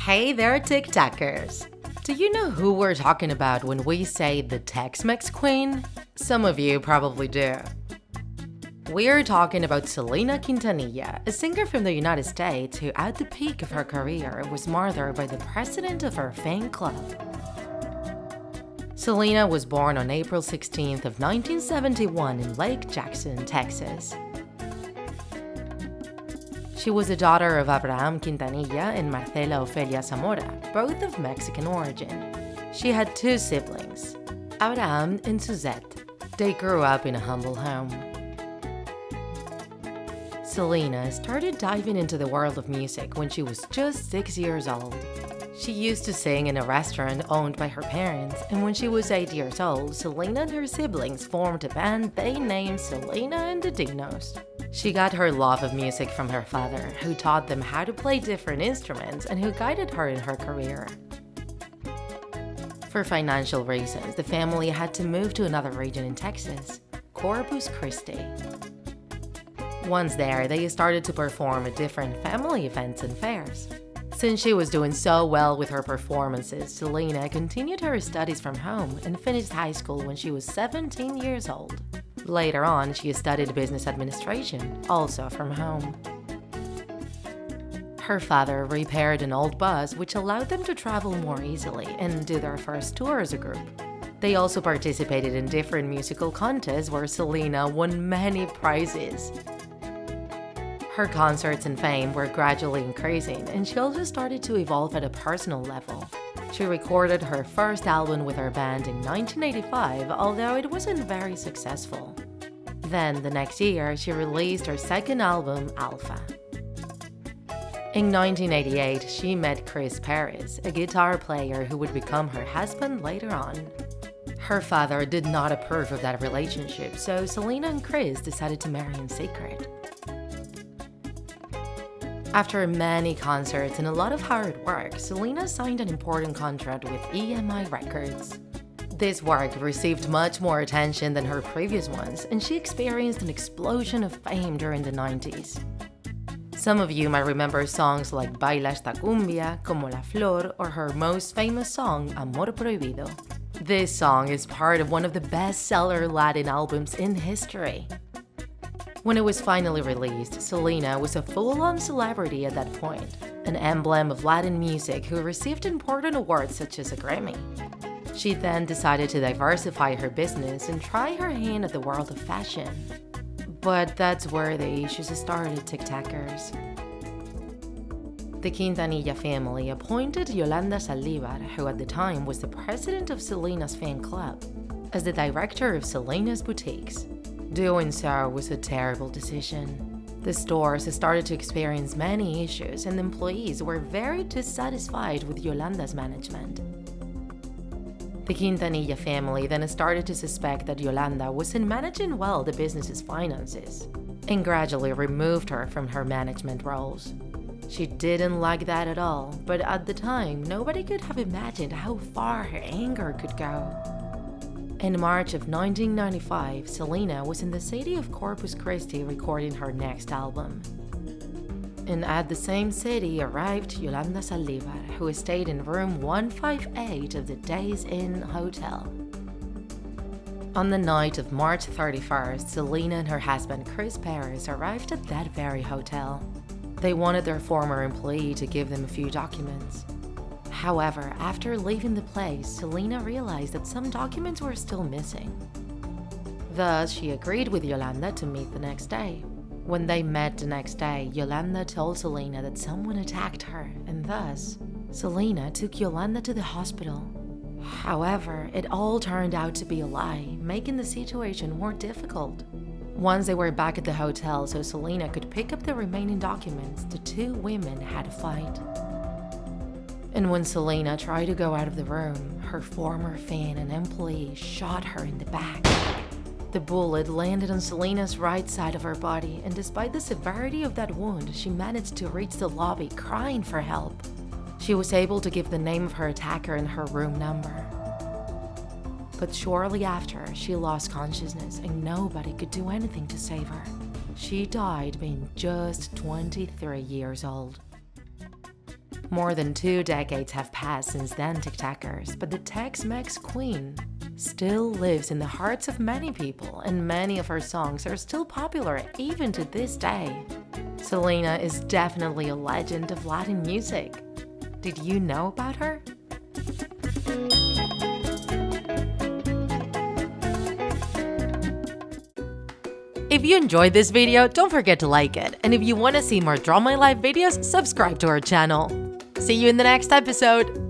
Hey there, TikTakers! Do you know who we're talking about when we say the Tex-Mex queen? Some of you probably do. We're talking about Selena Quintanilla, a singer from the United States who, at the peak of her career, was murdered by the president of her fan club. Selena was born on April 16th of 1971 in Lake Jackson, Texas. She was a daughter of Abraham Quintanilla and Marcela Ofelia Zamora, both of Mexican origin. She had two siblings, Abraham and Suzette. They grew up in a humble home. Selena started diving into the world of music when she was just 6 years old. She used to sing in a restaurant owned by her parents, and when she was 8 years old, Selena and her siblings formed a band they named Selena and the Dinos. She got her love of music from her father, who taught them how to play different instruments and who guided her in her career. For financial reasons, the family had to move to another region in Texas, Corpus Christi. Once there, they started to perform at different family events and fairs. Since she was doing so well with her performances, Selena continued her studies from home and finished high school when she was 17 years old. Later on, she studied business administration, also from home. Her father repaired an old bus, which allowed them to travel more easily and do their first tour as a group. They also participated in different musical contests where Selena won many prizes. Her concerts and fame were gradually increasing, and she also started to evolve at a personal level. She recorded her first album with her band in 1985, although it wasn't very successful. Then, the next year, she released her second album, Alpha. In 1988, she met Chris Paris, a guitar player who would become her husband later on. Her father did not approve of that relationship, so Selena and Chris decided to marry in secret. After many concerts and a lot of hard work, Selena signed an important contract with EMI Records. This work received much more attention than her previous ones, and she experienced an explosion of fame during the 90s. Some of you might remember songs like Baila esta cumbia, Como la Flor, or her most famous song, Amor Prohibido. This song is part of one of the best-seller Latin albums in history. When it was finally released, Selena was a full-on celebrity at that point, an emblem of Latin music who received important awards such as a Grammy. She then decided to diversify her business and try her hand at the world of fashion. But that's where the issues started, TikTakers. The Quintanilla family appointed Yolanda Saldívar, who at the time was the president of Selena's fan club, as the director of Selena's boutiques. Doing so was a terrible decision. The stores started to experience many issues, and the employees were very dissatisfied with Yolanda's management. The Quintanilla family then started to suspect that Yolanda wasn't managing well the business's finances, and gradually removed her from her management roles. She didn't like that at all, but at the time, nobody could have imagined how far her anger could go. In March of 1995, Selena was in the city of Corpus Christi recording her next album. And at the same city arrived Yolanda Saldívar, who stayed in room 158 of the Days Inn Hotel. On the night of March 31st, Selena and her husband Chris Paris arrived at that very hotel. They wanted their former employee to give them a few documents. However, after leaving the place, Selena realized that some documents were still missing. Thus, she agreed with Yolanda to meet the next day. When they met the next day, Yolanda told Selena that someone attacked her, and thus, Selena took Yolanda to the hospital. However, it all turned out to be a lie, making the situation more difficult. Once they were back at the hotel so Selena could pick up the remaining documents, the two women had a fight. And when Selena tried to go out of the room, her former fan and employee shot her in the back. The bullet landed on Selena's right side of her body, and despite the severity of that wound, she managed to reach the lobby crying for help. She was able to give the name of her attacker and her room number. But shortly after, she lost consciousness and nobody could do anything to save her. She died being just 23 years old. More than 2 decades have passed since then, TikTakers, but the Tex-Mex queen still lives in the hearts of many people, and many of her songs are still popular even to this day. Selena is definitely a legend of Latin music. Did you know about her? If you enjoyed this video, don't forget to like it, and if you want to see more Draw My Life videos, subscribe to our channel. See you in the next episode!